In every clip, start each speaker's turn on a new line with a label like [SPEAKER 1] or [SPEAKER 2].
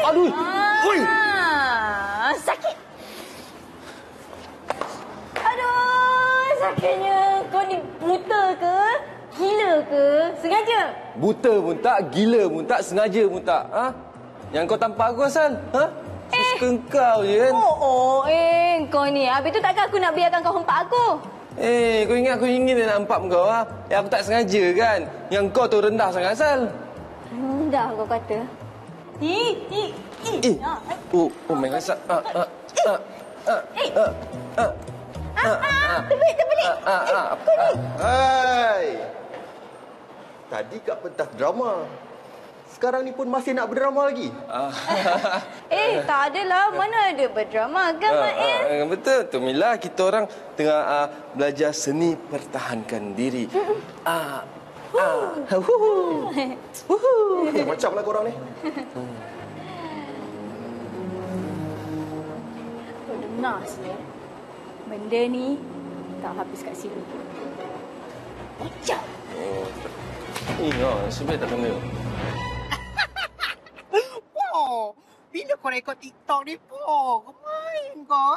[SPEAKER 1] Aduh. Oi.
[SPEAKER 2] Sakit. Aduh, sakitnya. Kau ni buta ke? Gila ke? Sengaja?
[SPEAKER 1] Buta pun tak, gila pun tak, sengaja pun tak. Ha? Yang kau tampar aku asal? Ha? Suka kau je kan?
[SPEAKER 2] Kau ni. Habis tu takkan aku nak biarkan kau hempak aku?
[SPEAKER 1] Kau ingat aku ingin nak hempap kau, ha? Aku tak sengaja kan? Yang kau tu rendah sangat asal.
[SPEAKER 2] Rendah kau kata?
[SPEAKER 1] Oh my God.
[SPEAKER 2] Terpelik.
[SPEAKER 3] Hai. Tadi kat pentas drama. Sekarang ni pun masih nak berdrama lagi?
[SPEAKER 2] Tak adalah. Mana ada berdrama kan, Mail?
[SPEAKER 1] Betul. Tu Mila, kita orang tengah belajar seni pertahankan diri.
[SPEAKER 3] Macamlah korang ni.
[SPEAKER 2] Kau dengar sini. Benda ni tak habis kat sini. Macam.
[SPEAKER 1] Sebenarnya tak kena.
[SPEAKER 4] Bila kau rekod TikTok ni, kau main kau,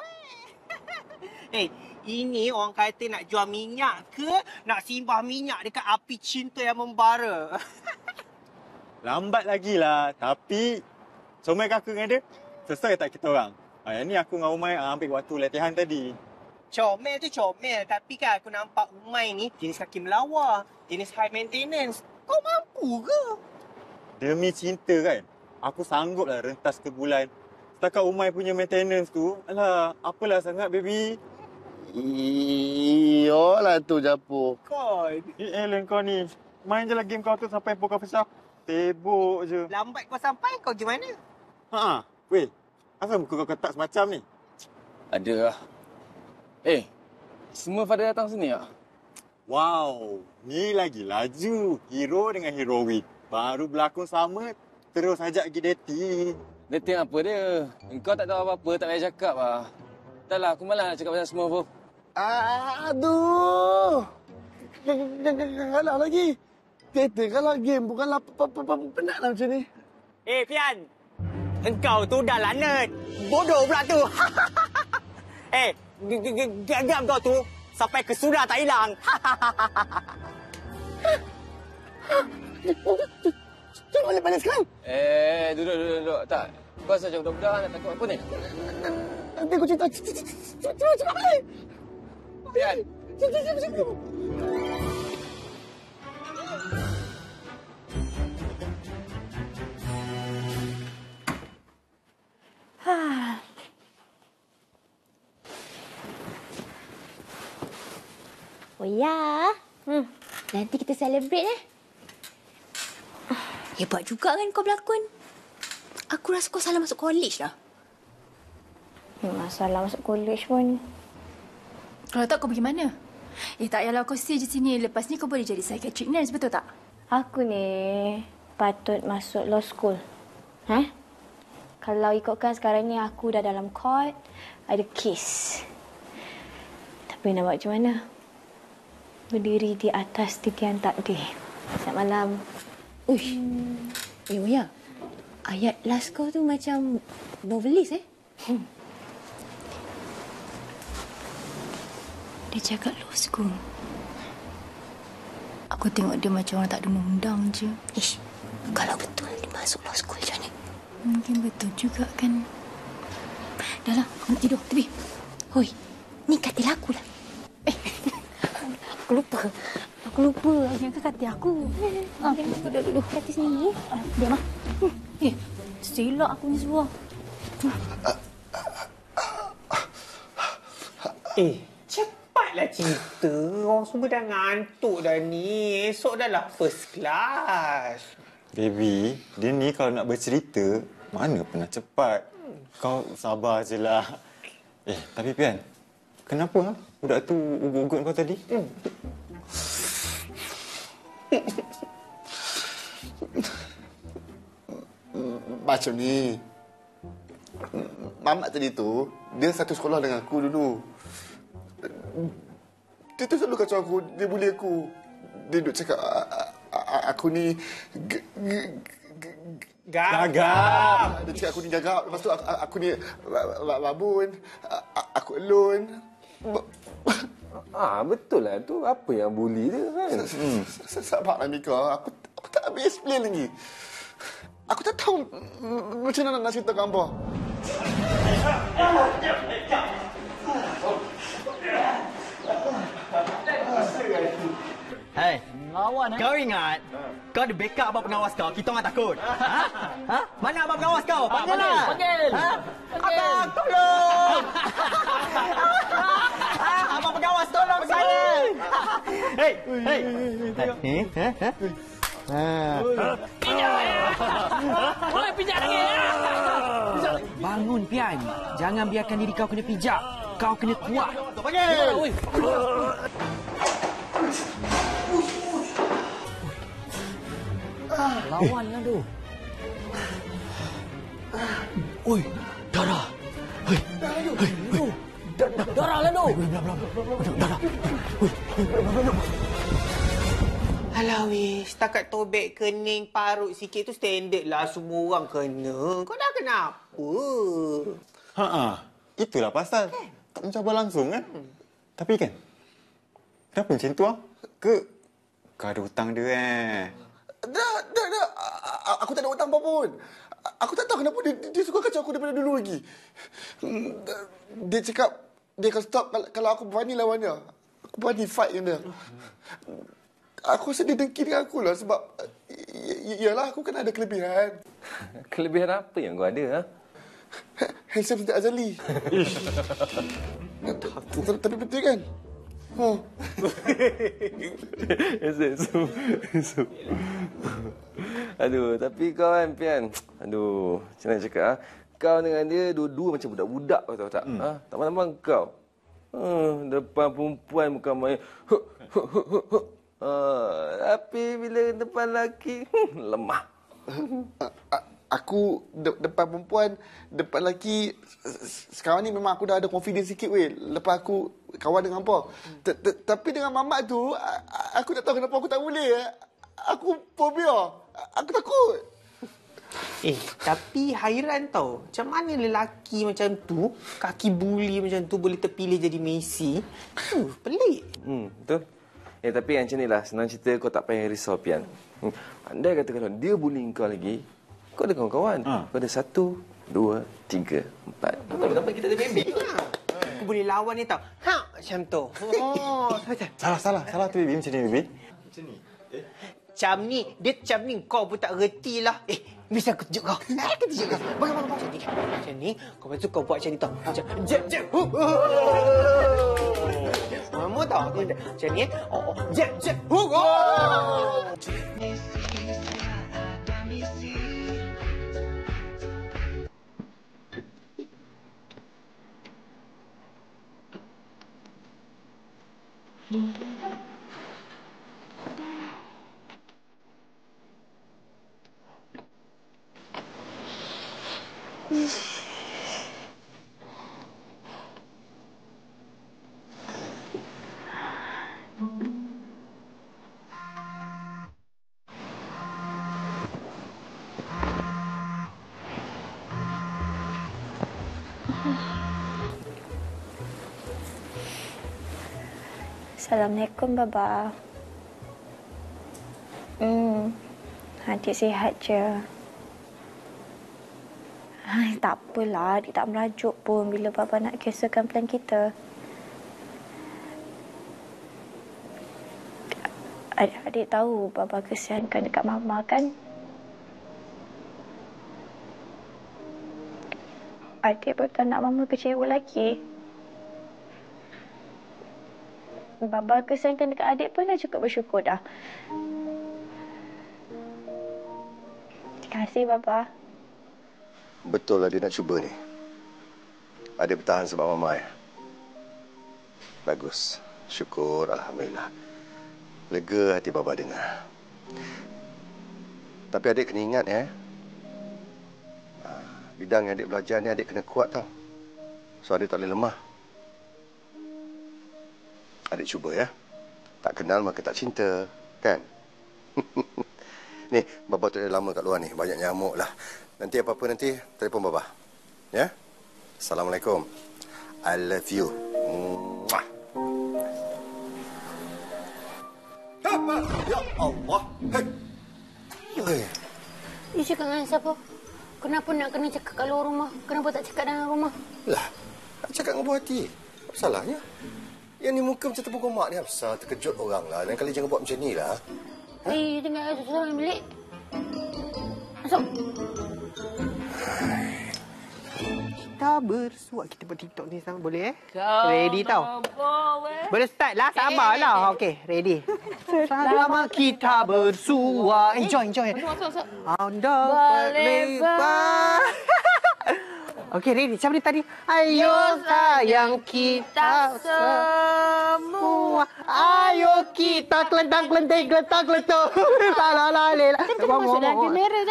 [SPEAKER 4] ini orang kata nak jual minyak ke nak simbah minyak dekat api cinta yang membara?
[SPEAKER 5] Lambat lagi lah. Tapi, comel ke aku dengan dia? Selesai tak kita orang? Yang ni aku dengan Umay ambil waktu latihan tadi.
[SPEAKER 4] Comel tu comel. Tapi kan aku nampak Umay ni jenis kaki melawar. Jenis high maintenance. Kau mampu ke?
[SPEAKER 5] Demi cinta kan? Aku sanggup lah rentas ke bulan. Setakat Umay punya maintenance tu, alah, apalah sangat, baby.
[SPEAKER 3] Iyalah tu, Japu.
[SPEAKER 4] Kon.
[SPEAKER 5] Ellen kau ni. Main je lah game kau tu sampai pokok besar. Tebuk je.
[SPEAKER 4] Lambat kau sampai, kau gimana?
[SPEAKER 5] Weh, asal muka kau ketak semacam ni?
[SPEAKER 1] Ada lah. Semua pada datang sini tak?
[SPEAKER 5] Wow, ni lagi laju. Hero dengan heroin. Baru berlakon sama, terus ajak pergi dating.
[SPEAKER 1] Dating apa dia? Engkau tak tahu apa-apa, tak payah cakap lah. Tak lah, aku malas nak cakap pasal semua pun.
[SPEAKER 3] Aduh. Kalah lagi. Kereta kalah game, bukanlah penat lah macam ni.
[SPEAKER 4] Pian. Engkau tu dah lanet. Bodoh pula tu. Gagam kau tu sampai ke sudah tak hilang.
[SPEAKER 3] Jangan balik-balik sekarang.
[SPEAKER 1] Duduk. Tak. Kau asal macam budak-budak nak takut apa ni?
[SPEAKER 3] Nanti aku cerita. Cepat balik.
[SPEAKER 1] Pian.
[SPEAKER 3] Cepat.
[SPEAKER 2] Oh ya. Nanti kita celebrate
[SPEAKER 6] Hebat juga kan kau berlakon. Aku rasa kau salah masuk college lah.
[SPEAKER 2] Masalah masuk college pun.
[SPEAKER 6] Kalau tak kau pergi mana? Tak payahlah kau stay di sini. Lepas ni kau boleh jadi psychiatric nurse, betul tak?
[SPEAKER 2] Aku ni patut masuk law school. Kalau ikutkan sekarang ni aku dah dalam court, ada kes. Tapi nak buat macam mana? Berdiri di atas titian takdir. Selamat malam.
[SPEAKER 6] Uish. Oya. Ayat last kau tu macam novelis Dia cakap law school. Aku tengok dia macam orang tak ada undang je. Kalau betul dia masuk law school macam ni. Mungkin betul juga kan. Dah lah, aku nak tidur. Tepi. Hoi, ni katil aku lah.
[SPEAKER 2] Aku lupa. Yang kan katil aku. Duduk katil sini. Diam lah. Silap aku ni semua.
[SPEAKER 4] Cepatlah cerita. Orang semua dah ngantuk dah ni. Esok dah lah first class.
[SPEAKER 5] Baby, dia ni kalau nak bercerita, mana pernah cepat. Kau sabar je lah. Tapi Pian, kenapa budak tu ugut-ugut kau tadi?
[SPEAKER 3] Macam ni. Mamat tadi tu, dia satu sekolah dengan aku dulu. Dia tu selalu kacau aku, dia bully aku. dia duk cakap aku ni
[SPEAKER 4] Gagap.
[SPEAKER 3] Dia cakap aku ni gagap. Lepas tu aku ni babun. Aku alone.
[SPEAKER 1] Betul lah tu. Apa yang bully dia kan?
[SPEAKER 3] Sabarlah Mika. Aku tak habis explain lagi. Aku tak tahu macam mana nak cerita kat hangpa.
[SPEAKER 7] Hei, kau ingat? Kau ada backup abang pengawas kau, kita orang takut. Ha? Mana abang pengawas kau? Panggillah. Panggil. Abang, tolong. Abang pengawas, tolong saya. Hei. Pijak lagi. Bangun, Pian. Jangan biarkan diri kau kena pijak. Kau kena kuat. Panggil. Lawanlah tu. Oi, darah. Hei. Darah lah tu. Darah.
[SPEAKER 4] Alah weh, setakat tobek kening parut sikit tu standard lah. Semua orang kena. Kau dah kenapa?
[SPEAKER 5] Itulah pasal. Tak mencabar langsung kan? Tapi kan, kenapa macam tu kau ada hutang dia
[SPEAKER 3] Dah. Aku tak ada hutang apa pun. Aku tak tahu kenapa dia suka kacau aku daripada dulu lagi. Dia cakap dia akan stop kalau aku berani lawan dia. Aku berani fight dengan dia. Aku rasa dia dengki dengan aku lah sebab yalah aku kan ada kelebihan.
[SPEAKER 1] Kelebihan apa yang kau ada? Ha?
[SPEAKER 3] Handsome Siti Azali. Tapi betul kan?
[SPEAKER 1] Aduh, tapi kau kan, Pian. Aduh, macam mana cakap? Ha? Kau dengan dia dua-dua macam budak-budak, kau tahu tak? Ha? Tambah-tambah kau. Depan perempuan bukan main. Tapi bila depan lelaki, lemah.
[SPEAKER 3] Aku depan perempuan, depan lelaki, sekarang ni memang aku dah ada confidence sikit weh. Lepas aku kawan dengan hampa. Tapi dengan mamat tu, aku tak tahu kenapa aku tak boleh. Aku fobia. Aku takut.
[SPEAKER 4] Tapi hairan tau. Macam mana lelaki macam tu, kaki buli macam tu boleh terpilih jadi Messi? Pelik.
[SPEAKER 1] Betul. Tapi yang macam ni lah, senang cerita kau tak payah risau, Pian. Andai kata kalau dia bully kau lagi, kau ada kawan-kawan. Kau ada 1, 2, 3, 4.
[SPEAKER 4] Tak kita ada bebek lah. Aku boleh lawan ni tau. Macam tu.
[SPEAKER 5] Salah tu, Bibi. Macam ni, Bibi.
[SPEAKER 4] Macam ni. Dia macam ni. Kau pun tak reti lah. Mesti aku tunjuk kau. Aku tunjuk kau. Bagaimana macam ni. Kau lepas tu kau buat macam ni tau. Macam jep. Kamu tahu macam ni. Jep.
[SPEAKER 2] Assalamualaikum, Baba. Adik sihat je. Tak apalah, adik tak merajuk pun bila Baba nak cancelkan plan kita. Adik tahu Baba kesiankan dekat Mama kan? Adik pun tak nak Mama kecewa lagi. Baba kesiankan dekat adik pun dah cukup bersyukur dah. Terima kasih, Baba.
[SPEAKER 8] Betul lah dia nak cuba ni. Adik bertahan sebab Mama ya. Bagus. Syukur, Alhamdulillah. Lega hati Baba dengar. Tapi adik kena ingat ya. Bidang yang adik belajar ni adik kena kuat tau. So adik tak boleh lemah. Adik cuba ya. Tak kenal maka tak cinta. Kan? Ni, Baba tu dah lama kat luar ni. Banyak nyamuk lah. Nanti apa-apa nanti, telefon Baba. Ya? Assalamualaikum. I love you. Mwah. Ya Allah. Hei.
[SPEAKER 6] You cakap dengan siapa? Kenapa nak kena cakap kat luar rumah? Kenapa tak cakap dalam rumah?
[SPEAKER 8] Lah, nak cakap dengan buah hati. Apa salahnya? Yang ni muka macam tepuk mak ni, Hafsah. Terkejut orang lah. Dan kali jangan buat macam ni lah.
[SPEAKER 6] You tinggal susah dalam bilik. Masuk.
[SPEAKER 4] Kita bersuap. Kita buat TikTok ni sama. Boleh Ready tau. Boleh start lah. Sabarlah. Okey, ready. Selama kita bersua. Enjoy.
[SPEAKER 6] Masuk.
[SPEAKER 4] Anda berlebar. Okey, ready. Siapa ni tadi? Ayo sayang kita semua. Ayo kita kelentang-kelenting, gelentang-gelentung. Lalalala.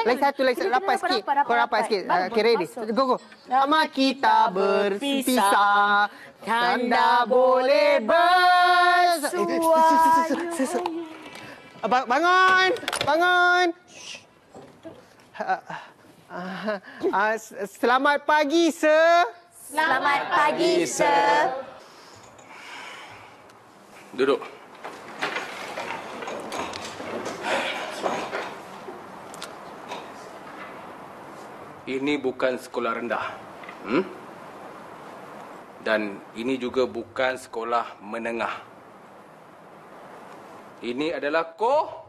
[SPEAKER 4] Lagi satu. Rapat sikit. Kau rapat sikit. Okey, ready. Go. Sama kita berpisah. Tanda boleh bersua. Bangun. Selamat pagi, sir.
[SPEAKER 2] Selamat pagi, sir.
[SPEAKER 1] Duduk. Ini bukan sekolah rendah. Dan ini juga bukan sekolah menengah. Ini adalah
[SPEAKER 4] College.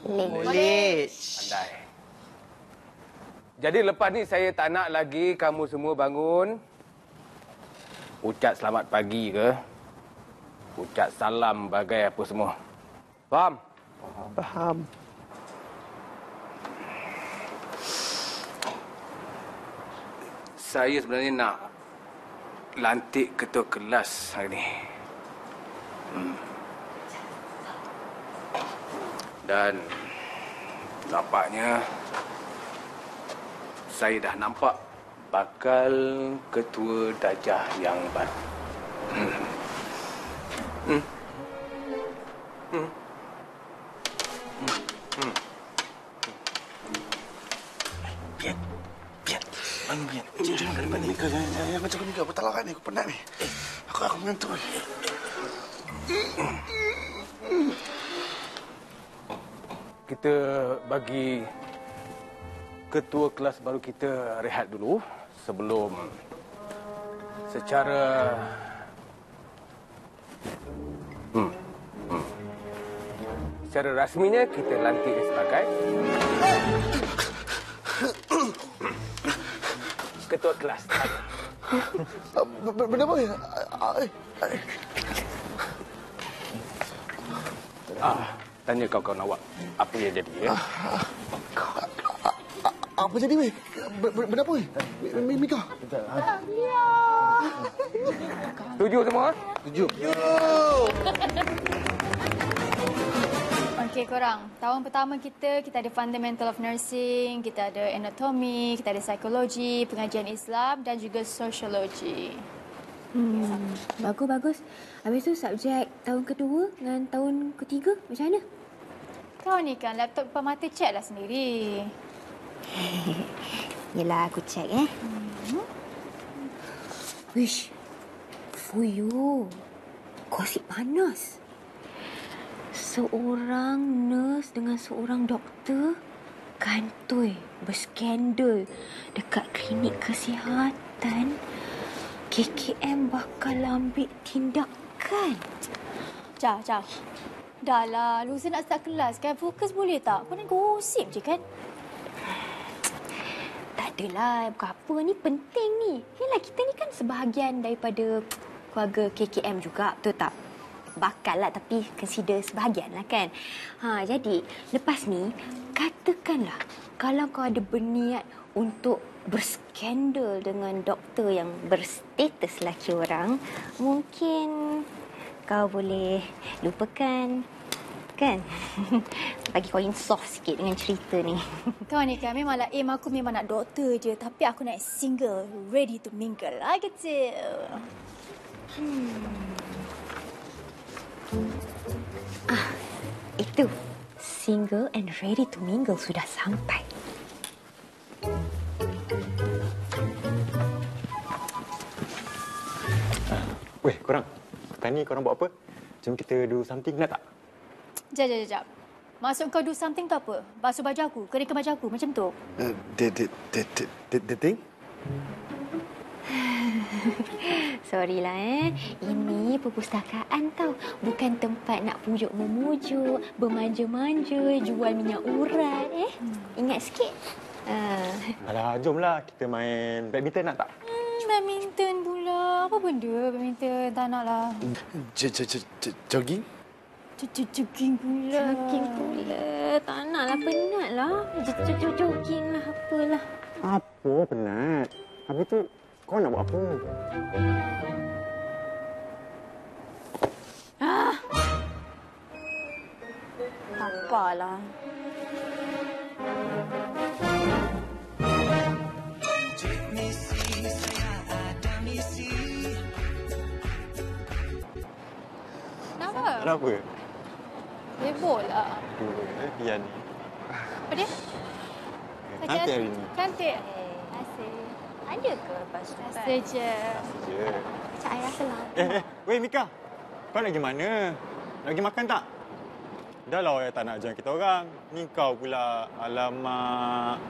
[SPEAKER 1] Pandai. Jadi lepas ni saya tak nak lagi kamu semua bangun ucap selamat pagi ke, ucap salam bagai apa semua. Faham?
[SPEAKER 4] Faham.
[SPEAKER 1] Saya sebenarnya nak lantik ketua kelas hari ni. Dan nampaknya saya dah nampak bakal ketua darjah yang baru.
[SPEAKER 3] Pian. Bangun, Pian. Jangan dari mana ni kau. Jangan macam ni kau. Aku tak larat ni. Aku penat ni. Aku mengantuk.
[SPEAKER 1] Kita bagi ketua kelas baru kita rehat dulu sebelum secara secara rasminya kita lantik dia sebagai ketua kelas.
[SPEAKER 3] Benda apa?
[SPEAKER 1] Tanya kawan-kawan awak apa yang jadi ya?
[SPEAKER 3] Apa jadi, weh? Benda apa, weh? Mika?
[SPEAKER 1] Setuju semua?
[SPEAKER 3] Setuju.
[SPEAKER 2] Okey korang, tahun pertama kita ada Fundamental of Nursing, kita ada Anatomy, kita ada Psikologi, Pengajian Islam dan juga Sosiologi.
[SPEAKER 6] Bagus. Habis tu subjek tahun kedua dengan tahun ketiga macam mana?
[SPEAKER 2] Kau ni kan laptop depan mata check lah sendiri.
[SPEAKER 6] Yelah, aku check Wish, Fuyu, gosip panas. Seorang nurse dengan seorang doktor kantoi berskandal dekat klinik kesihatan. KKM bakal ambil tindakan.
[SPEAKER 2] Jah. Dah lah, lusa nak start kelas kan. Fokus boleh tak? Kau nak gosip je kan?
[SPEAKER 6] Tak adalah, bukan apa. Ni penting ni. Yelah, kita ni kan sebahagian daripada keluarga KKM juga. Betul tak? Bakal lah, tapi consider sebahagian lah kan. Jadi, lepas ni, katakanlah kalau kau ada berniat untuk berskandal dengan doktor yang berstatus lelaki orang, mungkin kau boleh lupakan, kan? Bagi kau insaf sikit dengan cerita ni.
[SPEAKER 2] Kau ni kan memanglah aim aku memang nak doktor je. Tapi aku nak single, ready to mingle lah gitu.
[SPEAKER 6] Itu
[SPEAKER 2] Tu, single and ready to mingle sudah sampai.
[SPEAKER 5] Weh, korang. Petang ni korang buat apa? Jom kita do something, nak tak?
[SPEAKER 6] Jap. Maksud kau do something tu apa? Basuh baju aku, keringkan baju aku, macam tu?
[SPEAKER 3] Dating?
[SPEAKER 2] Sorry lah Ini perpustakaan tau. Bukan tempat nak pujuk-memujuk, bermanja-manja, jual minyak urat Ingat sikit.
[SPEAKER 5] Alah, jomlah kita main badminton, nak tak?
[SPEAKER 6] Badminton pula. Apa benda badminton? Tak nak lah.
[SPEAKER 3] Jogging?
[SPEAKER 6] Jogging pula.
[SPEAKER 2] Jogging pula. Tak nak lah, penat lah. Jogging lah, apalah.
[SPEAKER 5] Apa penat? Habis tu, kau nak buat apa?
[SPEAKER 6] Apalah. Kenapa?
[SPEAKER 5] Kenapa?
[SPEAKER 6] Sibuk lah.
[SPEAKER 5] Pian ni.
[SPEAKER 6] Apa dia?
[SPEAKER 5] Cantik hari ni.
[SPEAKER 6] Cantik.
[SPEAKER 2] Rasa. Ada ke lepas tu?
[SPEAKER 6] Rasa je.
[SPEAKER 5] Ya.
[SPEAKER 2] Cak I rasa lah.
[SPEAKER 5] Weh Mika. Kau nak pergi mana? Nak pergi makan tak? Dah lah orang tak nak join kita orang. Ni kau pula. Alamak.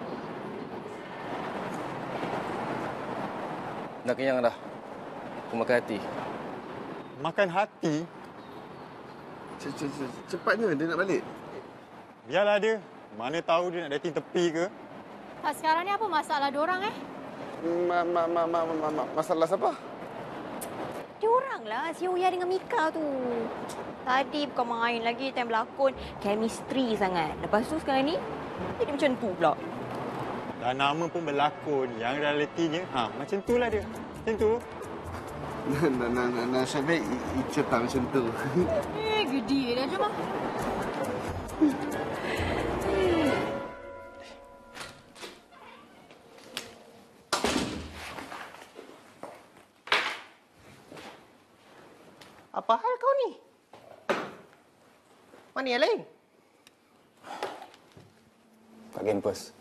[SPEAKER 1] Dah kenyang dah. Aku makan hati.
[SPEAKER 5] Makan hati?
[SPEAKER 3] Cepatnya dia nak balik.
[SPEAKER 5] Biarlah dia. Mana tahu dia nak dating tepi ke?
[SPEAKER 6] Sekarang ni apa masalah diorang
[SPEAKER 3] Masalah siapa?
[SPEAKER 2] Diorang lah, si Oya dengan Mika tu. Tadi bukan main lagi, time berlakon. Chemistry sangat. Lepas tu sekarang ni, jadi macam tu pula.
[SPEAKER 5] Dah nama pun berlakon. Yang realitinya, macam tu lah dia. Macam tu.
[SPEAKER 3] Nasib Ica tak macam tu.
[SPEAKER 6] Gede dah. Jom lah.
[SPEAKER 4] Apa hal kau ni? Mana yang lain?
[SPEAKER 1] Kat kampus.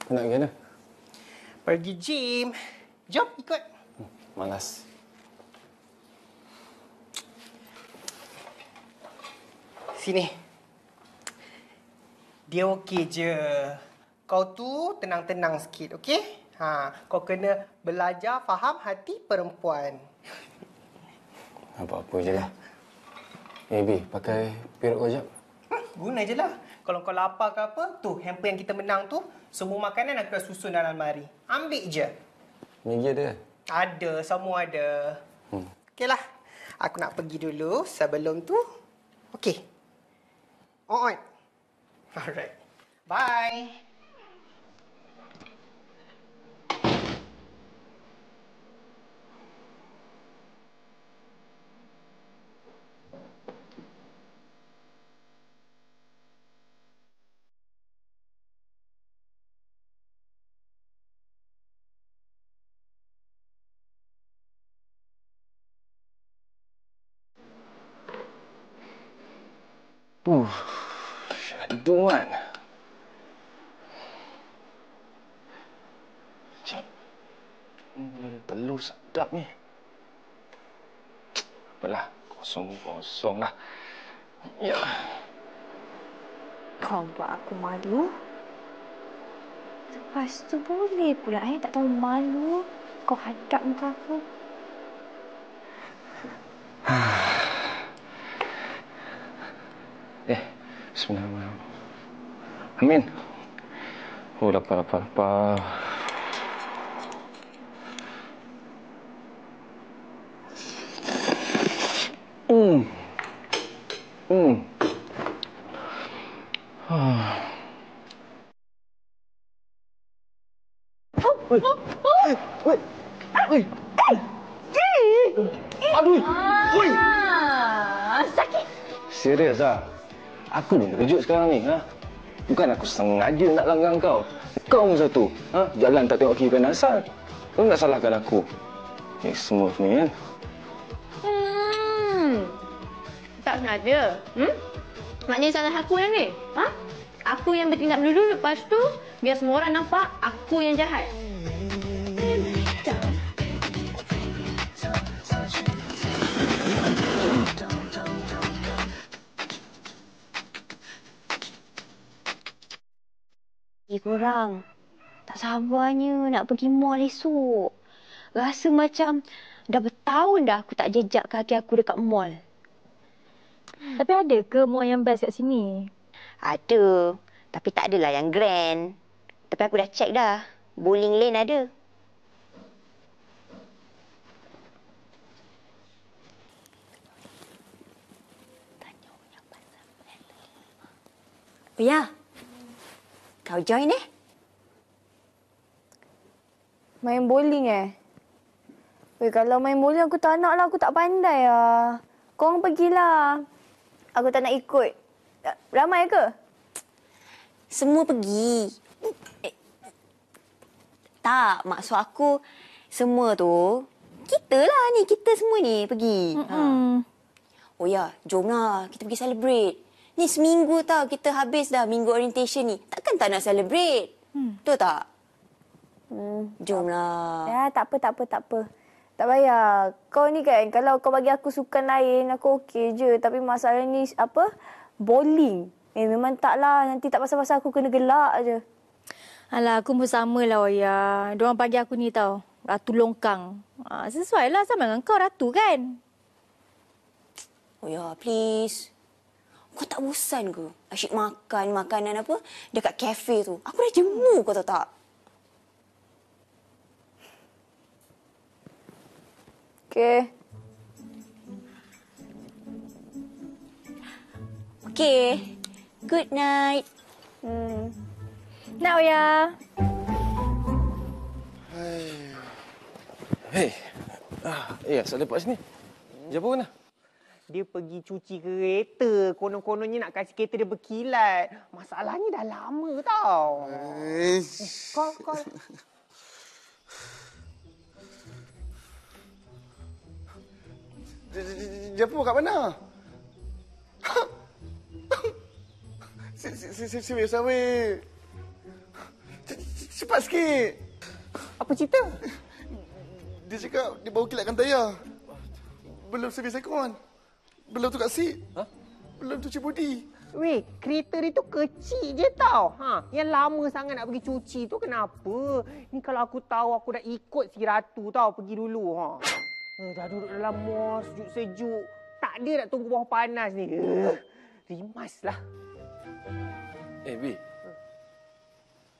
[SPEAKER 1] Kau nak pergi mana?
[SPEAKER 4] Pergi gym. Jom, ikut.
[SPEAKER 1] Malas.
[SPEAKER 4] Sini. Dia okey je. Kau tu tenang-tenang sikit, okey? Kau kena belajar faham hati perempuan.
[SPEAKER 1] Apa-apa je lah. Bi, pakai piruk kau jap.
[SPEAKER 4] Guna je lah. Kalau kau lapar ke apa, tu hamper yang kita menang tu, semua makanan aku dah susun dalam lemari. Ambil je.
[SPEAKER 1] Maggi ada?
[SPEAKER 4] Ada, semua ada. Okeylah. Aku nak pergi dulu sebelum tu. Okey. On. Alright. Bye.
[SPEAKER 1] Syaduan. Telur sedap ni. Apalah, kosong-kosong lah. Ya.
[SPEAKER 2] Kau buat aku malu. Lepas tu boleh pula tak tahu malu. Kau hadap muka aku.
[SPEAKER 1] Bismillahirrahmanirrahim. Amin. Oh, lapar.
[SPEAKER 2] Sakit.
[SPEAKER 1] Serius ah? Aku ni terkejut sekarang ni. Bukan aku sengaja nak langgang kau. Kau pun satu. Jalan tak tengok kiri kanan asal. Kau tak salahkan aku. Ni smooth ni kan?
[SPEAKER 2] tak sengaja. Maknanya salah aku yang ni. Ha? Aku yang bertindak dulu, lepas tu biar semua orang nampak aku yang jahat. Korang, tak sabarnya nak pergi mall esok. Rasa macam dah bertahun dah aku tak jejak kaki aku dekat mall.
[SPEAKER 6] Tapi ada ke mall yang best kat sini?
[SPEAKER 2] Ada, tapi tak adalah yang grand. Tapi aku dah check dah. Bowling Lane ada.
[SPEAKER 6] Oh ya, kau join
[SPEAKER 2] Main bowling Weh, kalau main bowling aku tak nak lah. Aku tak pandai lah. Korang pergilah. Aku tak nak ikut. Ramai ke?
[SPEAKER 6] Semua pergi. Tak, maksud aku semua tu kita lah ni, kita semua ni pergi. Oh ya, jomlah kita pergi celebrate. Ni seminggu tau kita habis dah minggu orientation ni. Takkan tak nak celebrate? Betul tak? Jomlah.
[SPEAKER 2] Ya, tak apa. Tak payah. Kau ni kan, kalau kau bagi aku sukan lain, aku okey je. Tapi masalah ni apa? Bowling. Memang taklah. Nanti tak pasal-pasal aku kena gelak je.
[SPEAKER 6] Alah, aku pun sama lah, Oya. Diorang bagi aku ni tau, Ratu Longkang. Sesuai lah sama dengan kau, Ratu kan?
[SPEAKER 2] Oya, please. Kau tak bosan ke? Asyik makan makanan apa dekat kafe tu. Aku dah jemu, kau tahu tak? Okey.
[SPEAKER 6] Okey. Good night. Nak, Oya.
[SPEAKER 1] Hei. Asal lepas sini. Siapa mana?
[SPEAKER 4] Dia pergi cuci kereta. Konon-kononnya nak kasih kereta dia berkilat. Masalahnya dah lama tau. Kau.
[SPEAKER 3] Japu kat mana? Serius, weh. Cepat sikit.
[SPEAKER 4] Apa cerita?
[SPEAKER 3] Dia cakap dia baru kilatkan tayar. Belum servis aircon. Belum tukar seat. Belum cuci bodi.
[SPEAKER 4] Weh, kereta dia tu kecil je tau. Yang lama sangat nak pergi cuci tu kenapa? Ni kalau aku tahu aku dah ikut si Ratu tau pergi dulu. Dah duduk dalam mall sejuk-sejuk. Tak ada nak tunggu bawah panas ni. Rimas lah.
[SPEAKER 1] B.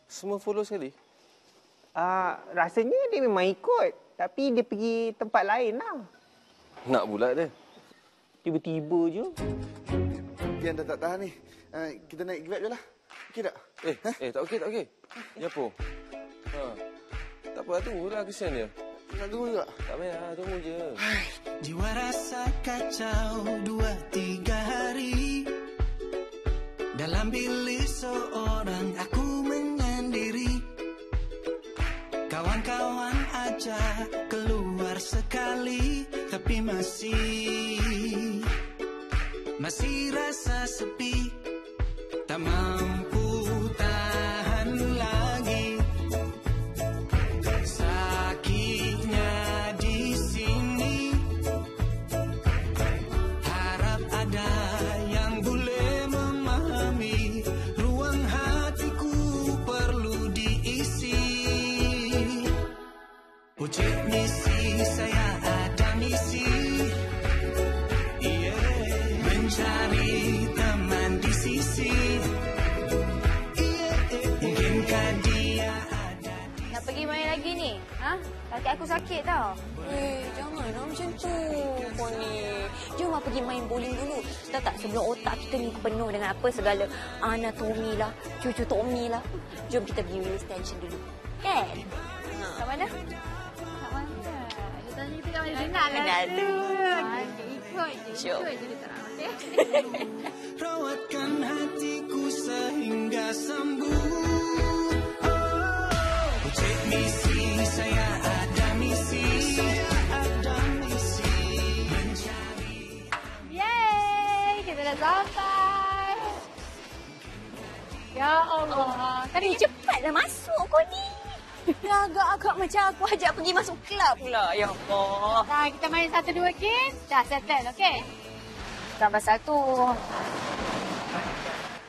[SPEAKER 1] Semua follow sekali?
[SPEAKER 4] Rasanya dia memang ikut. Tapi dia pergi tempat lain lah.
[SPEAKER 1] Nak pula dia.
[SPEAKER 4] Tiba-tiba je.
[SPEAKER 3] Pian dah tak tahan ni. Kita naik Grab je lah. Okey tak?
[SPEAKER 1] Tak okey. Japo. Tak apa, tunggulah, kesian dia.
[SPEAKER 3] Nak tunggu juga?
[SPEAKER 1] Tak payah, tunggu je.
[SPEAKER 9] Jiwa rasa kacau 2-3 hari. Dalam bilik seorang aku menyendiri. Kawan-kawan ajak keluar sekali. Tapi masih rasa sepi. Tak mampu tahan lagi. Sakitnya di sini. Harap ada yang boleh memahami. Ruang hatiku perlu diisi. Wujud misi saya ada misi. Mencari teman di sisi. Mungkinkah dia ada di...
[SPEAKER 2] Nak pergi main lagi ni? Kaki aku sakit tau.
[SPEAKER 6] Janganlah macam tu kau ni. Jom pergi main bowling dulu. Tahu tak sebelum otak kita ni penuh dengan apa segala anatomi lah, cucu Tommy lah. Jom kita pergi release tension dulu. Kan?
[SPEAKER 2] Kat mana? Kat mana? Dia tanya kita kat mana? Dengar lah.
[SPEAKER 6] Kenal tu.
[SPEAKER 2] Ikut je kita orang.
[SPEAKER 9] Rawatkan hatiku sehingga sembuh. Cek misi, saya ada misi. Mencari.
[SPEAKER 2] Yeay!
[SPEAKER 6] dah sampai. Ya Allah. Tadi cepatlah masuk kau ni. Agak-agak macam aku ajak pergi masuk kelab pula. Ya Allah. Nah, kita main 1-2 game. Dah settle, okey? Tak pasal tu.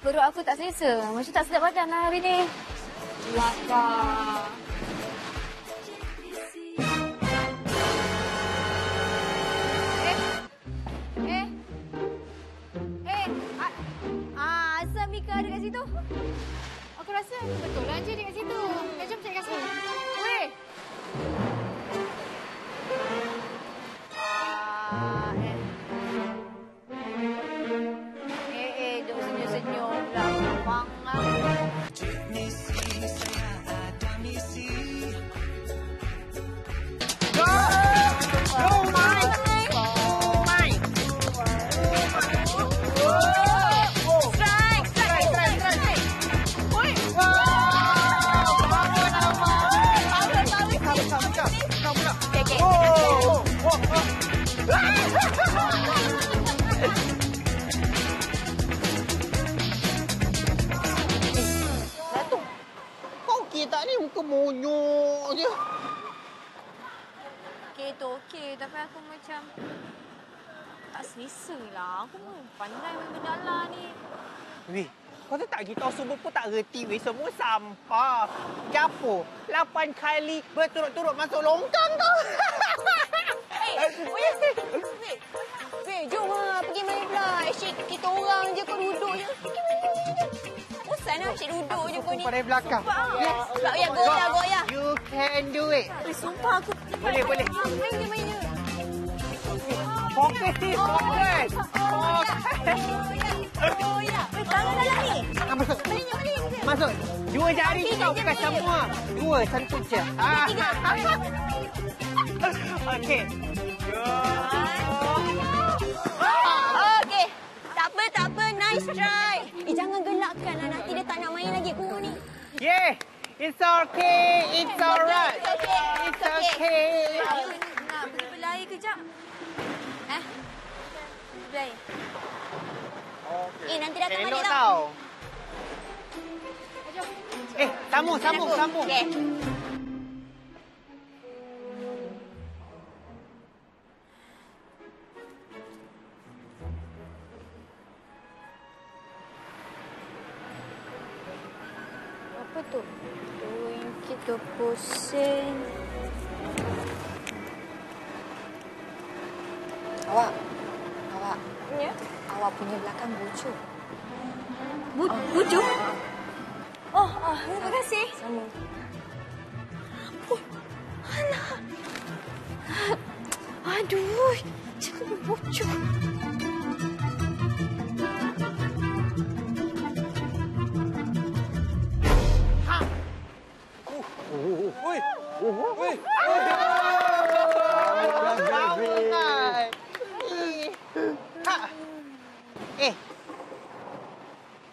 [SPEAKER 6] Perut aku tak selesa. Macam tak sedap badan lah hari ni. Lapar. Asal Mika ada kat situ? Aku rasa betul lah je dia kat situ. Jom cari kat sini. Weh! Jom senyum-senyum lah. Bangang.
[SPEAKER 4] Tak ni muka monyok je.
[SPEAKER 6] Okey tu okey. Tapi aku macam tak selesa lah. Aku pandai main benda ni.
[SPEAKER 4] Weh, kau tu tak tahu semua pun tak reti weh. Semua sampah. Gapo? 8 kali berturut-turut masuk longkang kau.
[SPEAKER 6] Weh, jom lah pergi main pula. Asyik kita orang je kau duduk je. Bosan lah asyik duduk je kau ni.
[SPEAKER 4] Pada belakang.
[SPEAKER 6] Yes. Ya, goya.
[SPEAKER 4] You can do it.
[SPEAKER 6] Sumpah aku.
[SPEAKER 4] Boleh.
[SPEAKER 6] Main je.
[SPEAKER 4] Fokus ni, fokus.
[SPEAKER 6] Goya. Tangan dalam ni.
[SPEAKER 4] Masuk. Masuk. 2 jari kau bukan semua. 2, satu je. 3. Okey.
[SPEAKER 6] Okey. Tak apa. Nice try. Jangan gelakkan lah. Nanti dia tak nak main lagi aku ni.
[SPEAKER 4] Yeah. It's okay. It's alright. It's okay.
[SPEAKER 6] Nak pergi berlari kejap. Berlari. Nanti datang balik tau.
[SPEAKER 4] Sambung.
[SPEAKER 6] Okay. Apa tu? 20 sen. Awak. Ya? Awak punya belakang bocor. Bocor? Terima kasih. Sama. Alah. Aduh, jangan bocor.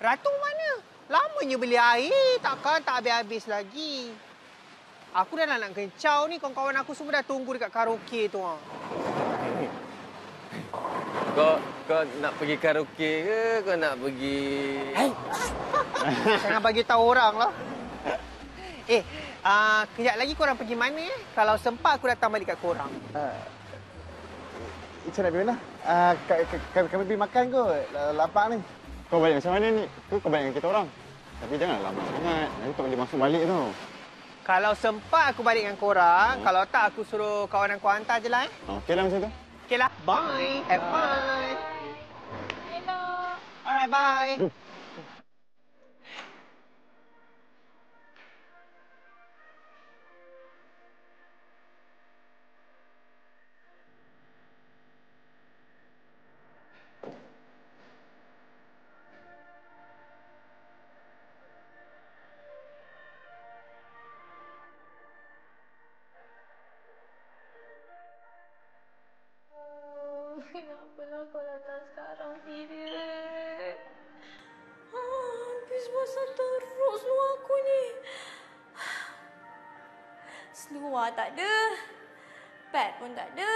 [SPEAKER 4] Ratu mana? Lamanya beli air. Takkan tak habis-habis lagi. Aku dah nak kencau ni. Kawan-kawan aku semua dah tunggu dekat karaoke tu.
[SPEAKER 10] Kau nak pergi karaoke ke? Kau nak pergi...
[SPEAKER 4] Jangan bagi tahu orang lah. Kejap lagi korang pergi mana? Kalau sempat aku datang balik kat korang.
[SPEAKER 3] Icah nak pergi mana? Kami pergi makan kot. Lapar ni.
[SPEAKER 5] Kau balik macam mana ni? Kau balik dengan kita orang. Tapi jangan lama sangat. Nanti tak boleh masuk balik tu.
[SPEAKER 4] Kalau sempat aku balik dengan korang. Kalau tak aku suruh kawan aku hantar je lah.
[SPEAKER 5] Okeylah macam tu.
[SPEAKER 4] Okeylah. Bye. Have fun.
[SPEAKER 6] Hello.
[SPEAKER 4] Alright, bye.
[SPEAKER 6] Kenapalah kau datang sekarang, Period? Habis basah teruk seluar aku ni. Seluar tak ada. Pad pun tak ada.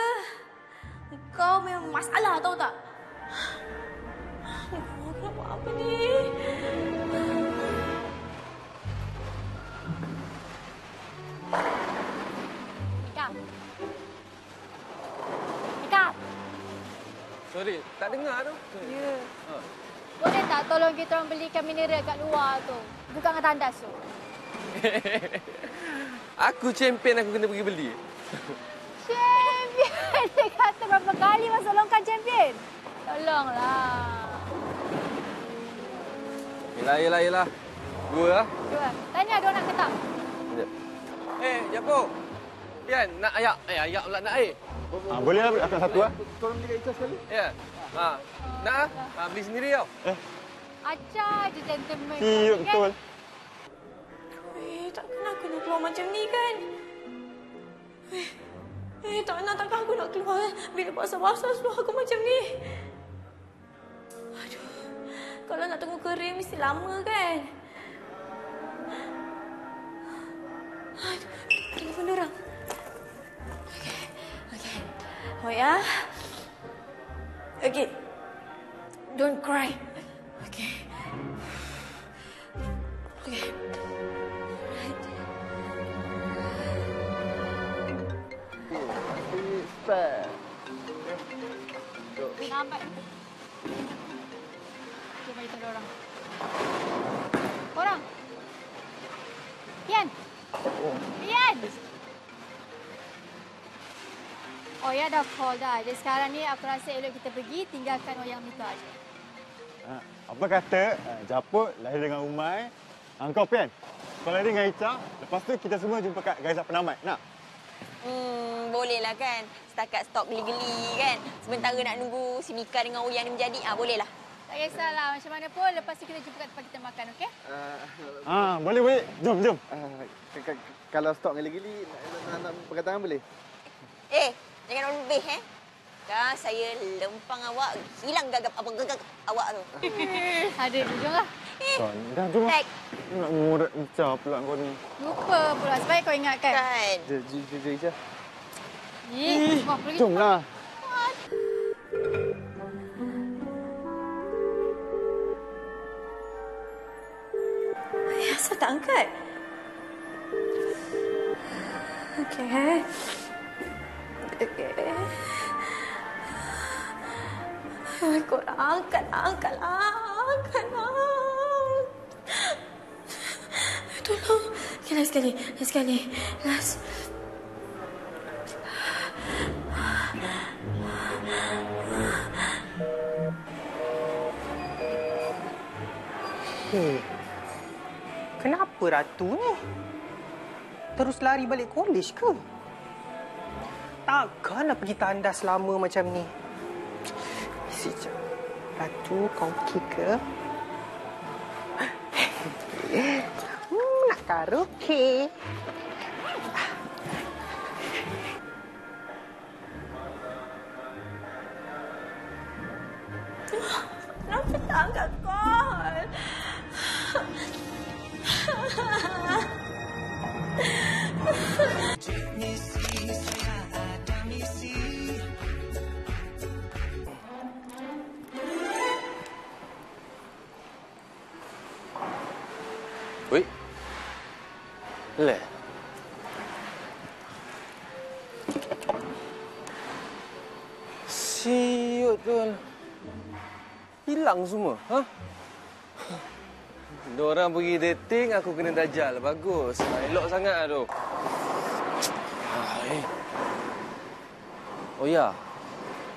[SPEAKER 6] Kau memang masalah, tahu tak? Apa ni? Ika. Ika.
[SPEAKER 10] Sorry, tak dengar tu.
[SPEAKER 6] Ya. Boleh tak tolong kita orang belikan mineral kat luar tu? Bukan dengan tandas tu.
[SPEAKER 10] Aku champion, aku kena pergi beli.
[SPEAKER 6] Champion! Dia kata berapa kali masuk longkang champion? Tolonglah.
[SPEAKER 10] Yelah. Dua lah.
[SPEAKER 6] Dua. Tanya dua nak ke tak?
[SPEAKER 10] Japo. Pian, nak ayak. Ayak pula nak air.
[SPEAKER 5] Boleh lah, akak satu lah.
[SPEAKER 3] Tolong belikan ikan sekali.
[SPEAKER 10] Ya. Nak beli sendiri tau.
[SPEAKER 6] Acah je gentleman.
[SPEAKER 5] Siap, betul.
[SPEAKER 6] Takkan aku nak keluar macam ni kan? Takkan aku nak keluar bila basah-basah seluar aku macam ni. Aduh, kalau nak tunggu kering mesti lama kan? Aduh, telefon orang. Okey. Oh ya? Okay. Don't cry. Okay. Okay. Lambat. Cuba bagi tahu orang. Orang. Pian. Pian. Oh ya, dah call dah. Jadi sekarang ni aku rasa elok kita pergi tinggalkan wayang Mika aja.
[SPEAKER 5] Apa kata Japut lahir dengan Umai, kau Pian, kau lahir dengan Ica, lepas tu kita semua jumpa kat Gaizat Penamat, nak?
[SPEAKER 11] Bolehlah kan. Setakat stok geli-geli kan. Sementara nak nunggu si Mika dengan Uyan ni menjadi, bolehlah.
[SPEAKER 6] Tak kisahlah. Macam mana pun, lepas tu kita jumpa kat tempat kita makan, okey?
[SPEAKER 5] Boleh. Jom.
[SPEAKER 3] Kalau stok geli-geli, nak perkataan boleh?
[SPEAKER 11] Jangan orang lebih, Dah saya lempang awak, hilang gagap awak tu.
[SPEAKER 6] Ada, jomlah.
[SPEAKER 5] Dah, jom. Nak murid Ica pula kau ni.
[SPEAKER 6] Lupa pula. Sebaik kau ingatkan.
[SPEAKER 11] Kan.
[SPEAKER 3] Jom, Ica.
[SPEAKER 6] Pergi.
[SPEAKER 5] Jomlah.
[SPEAKER 6] Asal tak angkat? Okey. Korang angkatlah. Tolong. Okay, last sekali. Last.
[SPEAKER 4] Kenapa Ratu ni? Terus lari balik kolej ke? Takkanlah pergi tandas lama macam ni. Sekejap. Ratu, kau okey ke? Nak karaoke.
[SPEAKER 6] Kenapa tak angkat call?
[SPEAKER 10] Oi. Le. Siut tu. Hilang semua, Diorang pergi dating, aku kena dajal. Bagus. Elok sangat tu. Oh ya.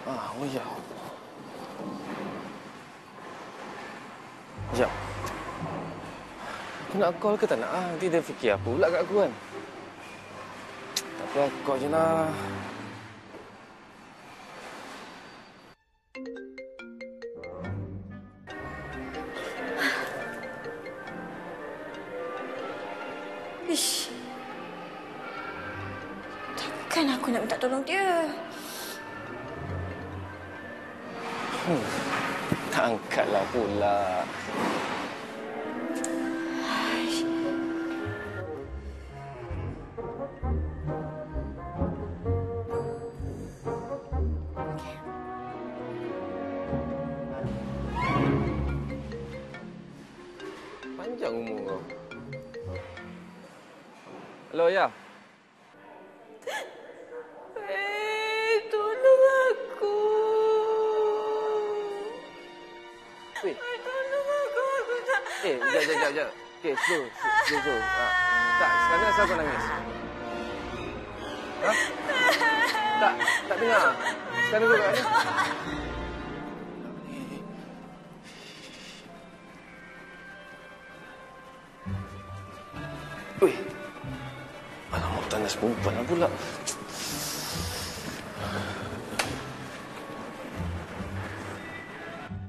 [SPEAKER 10] Oh ya. Sekejap. Aku nak call ke tak nak? Nanti dia fikir apa pula kat aku kan? Tak apa, aku call je lah.
[SPEAKER 6] Ish. Takkan aku nak minta tolong dia?
[SPEAKER 10] Tak angkatlah pula. Panjang umur kau. Hello, ya.
[SPEAKER 11] Tolong aku. Tolong aku tak...
[SPEAKER 10] Sekejap. Okey, slow. Tak, sekarang asal kau nangis? Ha? Tak dengar. Sekarang duduk kat ni. Ui. Alamak, tandas perempuan lah pula.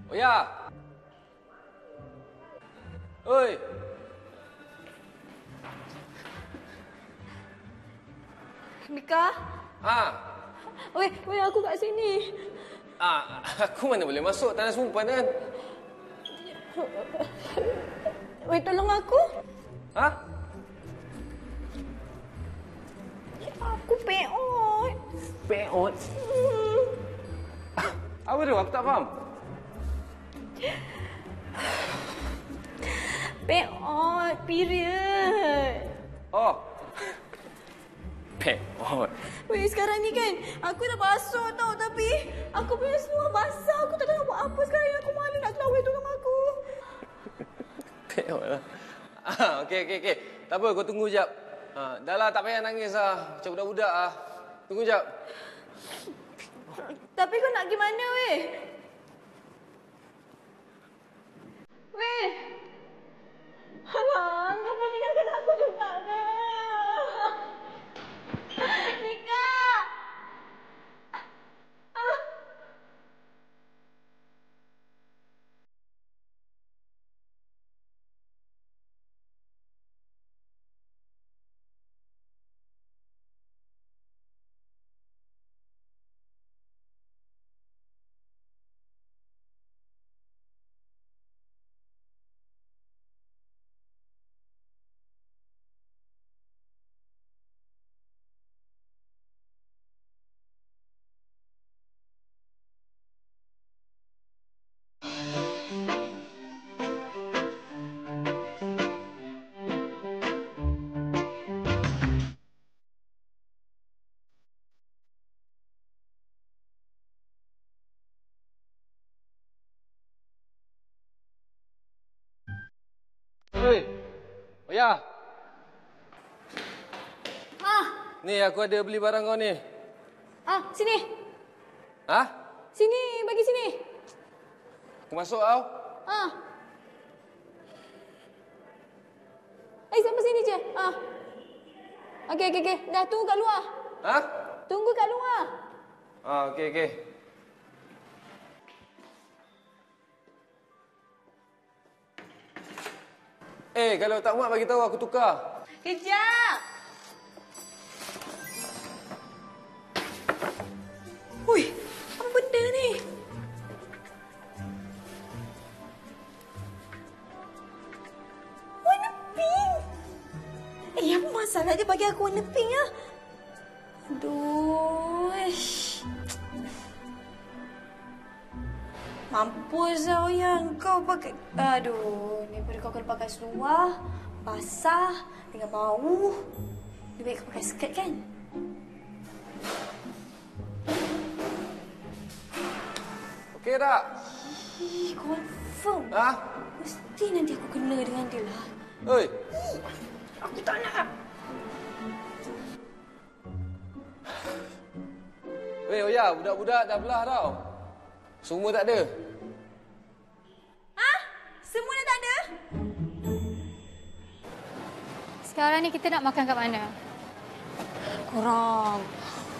[SPEAKER 10] Oh ya. Oi.
[SPEAKER 11] Mika?
[SPEAKER 10] Ha.
[SPEAKER 11] Weh, aku kat sini.
[SPEAKER 10] Aku mana boleh masuk tandas perempuan kan?
[SPEAKER 11] Weh, tolong aku.
[SPEAKER 10] Ha?
[SPEAKER 11] Aku peot.
[SPEAKER 10] Peot? Apa tu? Aku tak faham.
[SPEAKER 11] Peot, period.
[SPEAKER 10] Oh. Peot.
[SPEAKER 11] Weh, sekarang ni kan, aku dah basuh tau, tapi aku punya seluar basah. Aku tak tahu nak buat apa sekarang ni. Aku malu nak keluar. Weh, tolong aku.
[SPEAKER 10] Peot lah. Okey. Tak apa, kau tunggu jap. Dah lah, tak payah nangis lah. Macam budak-budak lah. Tunggu jap.
[SPEAKER 11] Tapi kau nak pergi mana, weh? Weh! Alah, kau pun tinggalkan aku juga ke? Nika!
[SPEAKER 10] Oi. Oh ya. Ni aku ada beli barang kau ni.
[SPEAKER 11] Sini.
[SPEAKER 10] Ha?
[SPEAKER 11] Sini, bagi sini.
[SPEAKER 10] Aku masuk tau.
[SPEAKER 11] Sampai sini je. Okey. Dah tunggu kat luar.
[SPEAKER 10] Ha?
[SPEAKER 11] Tunggu kat luar.
[SPEAKER 10] Okey. Kalau tak muat bagi tahu aku tukar.
[SPEAKER 11] Kejap. Ui, apa benda ni? Warna pink. Apa masalah dia bagi aku warna pink ah? Aduh. Mampus lah yang kau pakai. Aduh, daripada kau kena pakai seluar basah dengan bau. Lebih baik kau pakai skirt kan?
[SPEAKER 10] Okey tak?
[SPEAKER 11] Confirm. Mesti nanti aku kena dengan dia lah.
[SPEAKER 10] Oi.
[SPEAKER 11] Aku tak nak.
[SPEAKER 10] Weh, Oya, budak-budak dah belah tau. Semua tak ada.
[SPEAKER 11] Semua dah tak ada?
[SPEAKER 6] Sekarang ni kita nak makan kat mana?
[SPEAKER 11] Korang,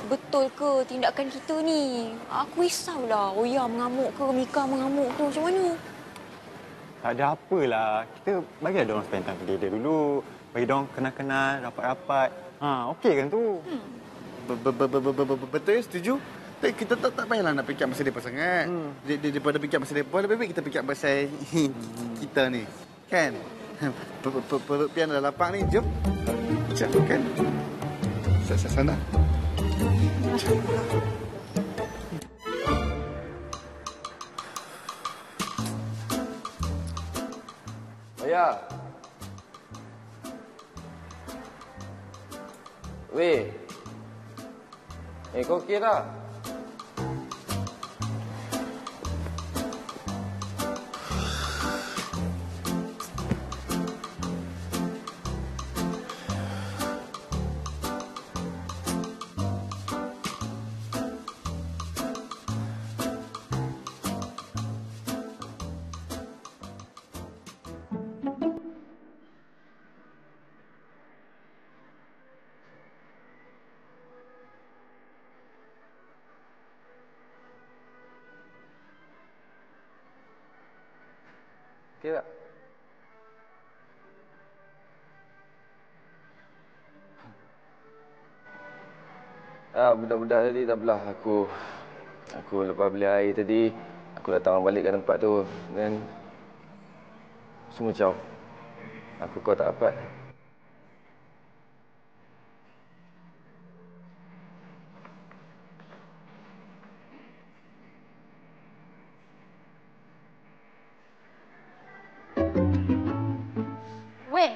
[SPEAKER 11] betul ke tindakan kita ni? Aku risaulah. Oya mengamuk ke, Mika mengamuk tu. Macam mana?
[SPEAKER 5] Tak ada apalah. Kita bagilah diorang spend time dia dulu. Bagi diorang kenal-kenal, rapat-rapat. Okey kan tu?
[SPEAKER 3] Betul, setuju. Tapi kita tak payahlah nak fikir masa depan sangat. Daripada fikir masa depan, lebih baik kita fikir pasal kita ni. Kan? Perut Pian dah lapang ni. Jom. Jom, kan? Sana. Jom.
[SPEAKER 10] Oya, Weh. Kau okey tak? Okey tak? Budak-budak tadi tak belah aku. Aku lepas beli air tadi, aku datang balik ke tempat tu dan semua jauh. Aku kau tak dapat.
[SPEAKER 11] Weh.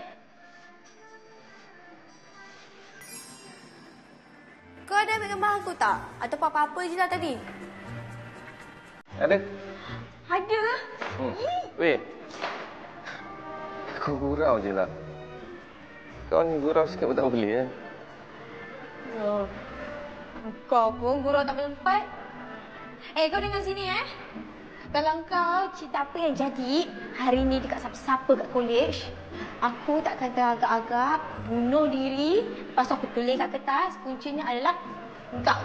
[SPEAKER 11] Kau ada ambil gambar aku tak? Atau apa-apa je lah tadi?
[SPEAKER 10] Ada?
[SPEAKER 11] Ada.
[SPEAKER 10] Weh. Kau gurau je lah. Kau ni gurau sikit pun tak boleh,
[SPEAKER 11] Oh. Kau pun gurau tak berempat. Kau dengar sini Kalau kau cerita apa yang jadi hari ni dekat siapa-siapa kat college, aku tak kata agak-agak bunuh diri, lepas tu aku tulis kat kertas, kuncinya adalah kau.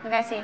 [SPEAKER 11] Terima kasih.